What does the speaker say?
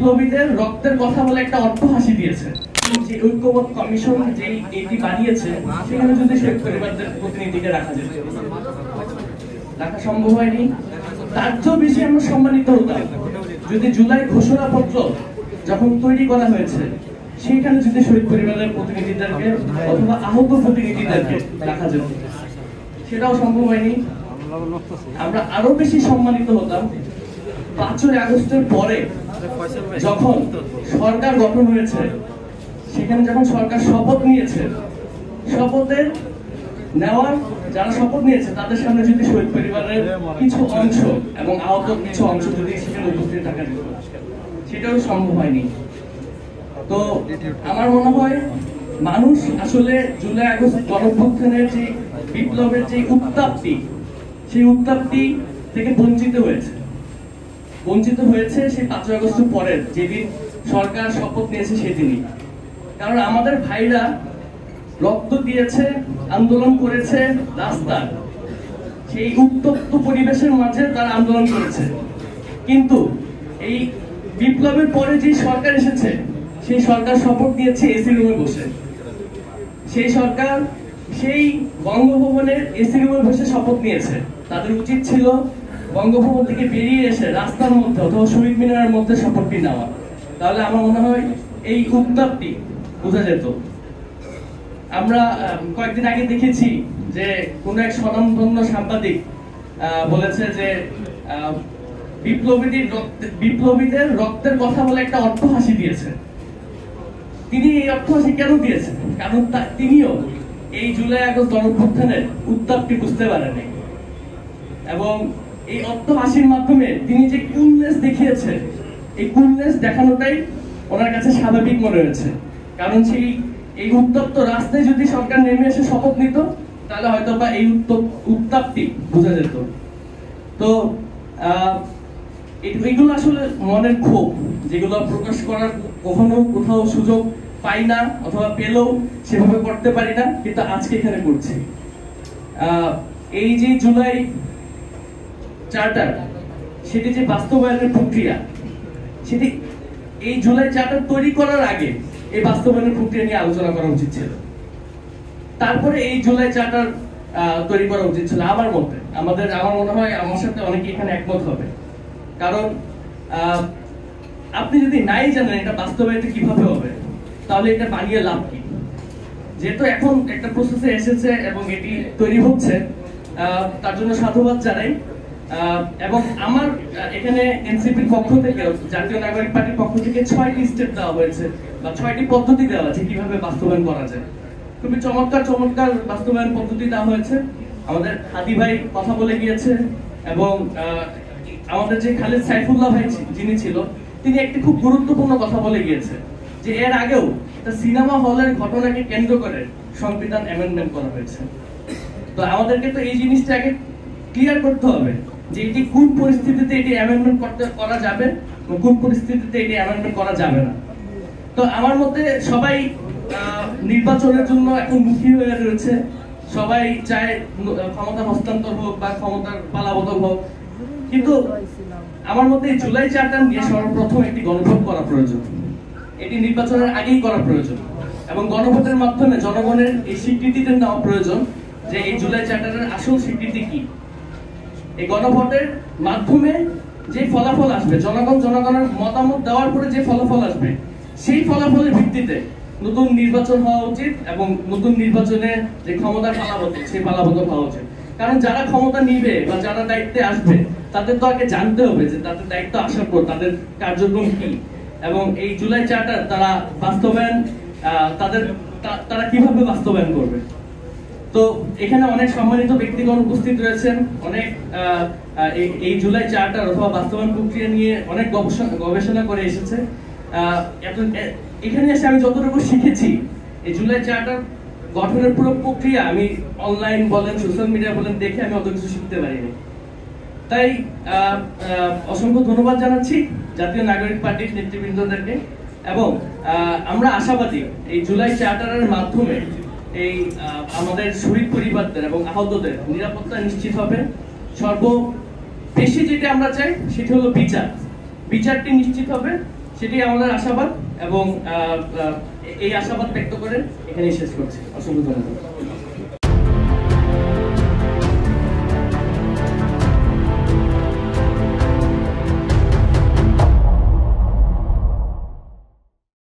বিপ্লবীদের রক্তের কথা বলে একটা অট্টহাসি দিয়েছে। যে ঐক্যবদ্ধ কমিশন যে এটি বানিয়েছে সেখানে যদি শহীদ পরিবারদের প্রতিনিধিকে রাখা সম্ভব হয়নি। তার চেয়েও বেশি আমরা সম্মানিত হতাম যদি জুলাই ঘোষণাপত্র যখন তৈরি করা হয়েছে সেইখানে যদি শহীদ পরিবারের প্রতিনিধিদেরকে অথবা আহত প্রতিনিধিদেরকে রাখা যেত। সেটাও সম্ভব হয়নি। আমরা আরো বেশি সম্মানিত হতাম 5ই আগস্টের পরে যখন সরকার গঠন হয়েছে, সেখানে যখন সরকার শপথ নিয়েছে, শপথের নেওয়ার যারা শপথ নিয়েছে তাদের সামনে যদি শহীদ পরিবারের কিছু অংশ এবং আহত কিছু অংশ যদি সেখানে উপস্থিত থাকা যেত, সেটাও সম্ভব হয়নি। তো আমার মনে হয় মানুষ আসলে জুলাই আগস্ট গণঅভ্যুত্থানের যে বিপ্লবের যে উত্তাপটি, সেই উত্তাপটি থেকে বঞ্চিত হয়েছে সেই 5ই আগস্টের পরের যেদিন সরকার শপথ নিয়েছে সেদিনই। কারণ আমাদের ভাইরা রক্ত দিয়েছে, আন্দোলন করেছে, রাস্তার সেই উত্তপ্ত পরিবেশের মাঝে তারা আন্দোলন করেছে। কিন্তু এই বিপ্লবের পরে যে সরকার এসেছে সেই সরকার শপথ নিয়েছে এসি রুমে বসে। সেই সরকার সেই বঙ্গভবনের এসি রুমে বসে শপথ নিয়েছে। তাদের উচিত ছিল বঙ্গভবন থেকে বেরিয়ে এসে রাস্তার মধ্যে অথবা শহীদ মিনারের মধ্যে শপথটি নেওয়া। তাহলে আমার মনে হয় এই উত্তাপটি বোঝা যেত। আমরা কয়েকদিন আগে দেখেছি যে কোন এক স্বনামধন্য সাংবাদিক বলেছে যে বিপ্লবীদের রক্তের কথা বলে একটা অট্টহাসি দিয়েছে। তিনি এই অট্টহাসি কেন দিয়েছেন? কারণ তিনিও এই জুলাই আগস্ট গণঅভ্যুত্থানের উত্তাপটি বুঝতে পারেনি এবং এই অট্টহাসির মাধ্যমে তিনি যে কুলনেস দেখিয়েছেন, এই কুলনেস দেখানোটাই ওনার কাছে স্বাভাবিক মনে হয়েছে। কারণ এই উত্তপ্ত রাস্তায় যদি সরকার নেমে এসে শপথ নিত তাহলে হয়তো বা এই উত্তাপটি বোঝা যেত। তো এইগুলো আসলে মনের ক্ষোভ, যেগুলো প্রকাশ করার কখনো কোথাও সুযোগ পাই না অথবা পেলেও সেভাবে করতে পারি না, কিন্তু আজকে এখানে করছি। এই যে জুলাই চার্টার, সেটি যে বাস্তবায়নের প্রক্রিয়া, সেটি এই জুলাই চার্টার তৈরি করার আগে এই বাস্তবায়নের প্রক্রিয়া নিয়ে আলোচনা করা উচিত ছিল। তারপরে এই জুলাই চার্টার তৈরি করা উচিত ছিল আমার মতে। আমার মনে হয় আমার সাথে অনেকে এখানে একমত হবে। কারণ আপনি যদি নাই জানেন এটা বাস্তবায়িত কিভাবে হবে, তাহলে এটা বানিয়ে লাভ কি? যেহেতু এখন একটা প্রসেসে এসেছে এবং এটি তৈরি হচ্ছে, তার জন্য সাধুবাদ জানাই। এবং আমার এখানে এনসিপির পক্ষ থেকে, জাতীয় নাগরিক পার্টির পক্ষ থেকে 6টি স্টেপ দেওয়া হয়েছে বা 6টি পদ্ধতি দেওয়া আছে কিভাবে বাস্তবায়ন করা যায়। খুবই চমৎকার বাস্তবায়ন পদ্ধতি দেওয়া হয়েছে। আমাদের হাদি ভাই কথা বলে গিয়েছে এবং আমাদের যে খালেদ সাইফুল্লাহ ভাই যিনি ছিল, তিনি একটি খুব গুরুত্বপূর্ণ কথা বলে গিয়েছে যে এর আগেও সিনেমা হলের ঘটনাকে কেন্দ্র করে সংবিধান অ্যামেন্ডমেন্ট করা হয়েছে। তো আমাদেরকে তো এই জিনিসটা আগে ক্লিয়ার করতে হবে যে এটি কোন পরিস্থিতিতে এটি অ্যামেন্ডমেন্ট করা যাবে এবং কোন পরিস্থিতিতে এটি অ্যামেন্ডমেন্ট করা যাবে না। তো আমার মতে সবাই নির্বাচনের জন্য এখন মুখী হয়ে রয়েছে। সবাই চায় ক্ষমতা হস্তান্তর হোক বা ক্ষমতার পালাবদল হোক, কিন্তু আমার মতে এই জুলাই চার্টার নিয়ে সর্বপ্রথম একটি গণভোট করা প্রয়োজন। এটি নির্বাচনের আগেই করা প্রয়োজন এবং গণভোটের মাধ্যমে জনগণের এই স্বীকৃতিতে নেওয়া প্রয়োজন যে এই জুলাই চার্টারের আসল স্বীকৃতি কি। এই গণভোটের মাধ্যমে যে ফলাফল আসবে, জনগণের মতামত দেওয়ার পরে যে ফলাফল আসবে, সেই ফলাফলের ভিত্তিতে নতুন নির্বাচন হওয়া উচিত এবং নতুন নির্বাচনে যে ক্ষমতার পালাবদল, সেই পালাবদল হওয়া উচিত। কারণ যারা ক্ষমতা নিবে বা যারা দায়িত্বে আসবে তাদের তো আগে জানতে হবে যে তাদের দায়িত্ব আসার পর তাদের কার্যক্রম কি এবং এই জুলাই চার্টার তারা বাস্তবায়ন তারা কিভাবে বাস্তবায়ন করবে। তো এখানে অনেক সম্মানিত ব্যক্তিগণ উপস্থিত রয়েছেন, অনেক এই জুলাই চার্টার অথবা বাস্তবায়ন প্রক্রিয়া নিয়ে অনেক গবেষণা করে এসেছে। এখানে এসে আমি যতটুকু শিখেছি, এই জুলাই চার্টার গঠনের পুরো প্রক্রিয়া আমি অনলাইন বলেন, সোশ্যাল মিডিয়া বলেন, দেখে আমি অত কিছু শিখতে পারিনি। তাই অসংখ্য ধন্যবাদ জানাচ্ছি জাতীয় নাগরিক পার্টির নেতৃবৃন্দদেরকে এবং আমরা আশাবাদী এই জুলাই চার্টারের মাধ্যমে এই আমাদের শহীদ পরিবারদের এবং আহতদের নিরাপত্তা নিশ্চিত হবে। সর্ববেশি যেটা আমরা চাই সেটা হলো বিচারটি নিশ্চিত হবে সেটি আমাদের আশাবাদ এবং এই আশাবাদ ব্যক্ত করে এখানেই শেষ করছি। অসংখ্য ধন্যবাদ।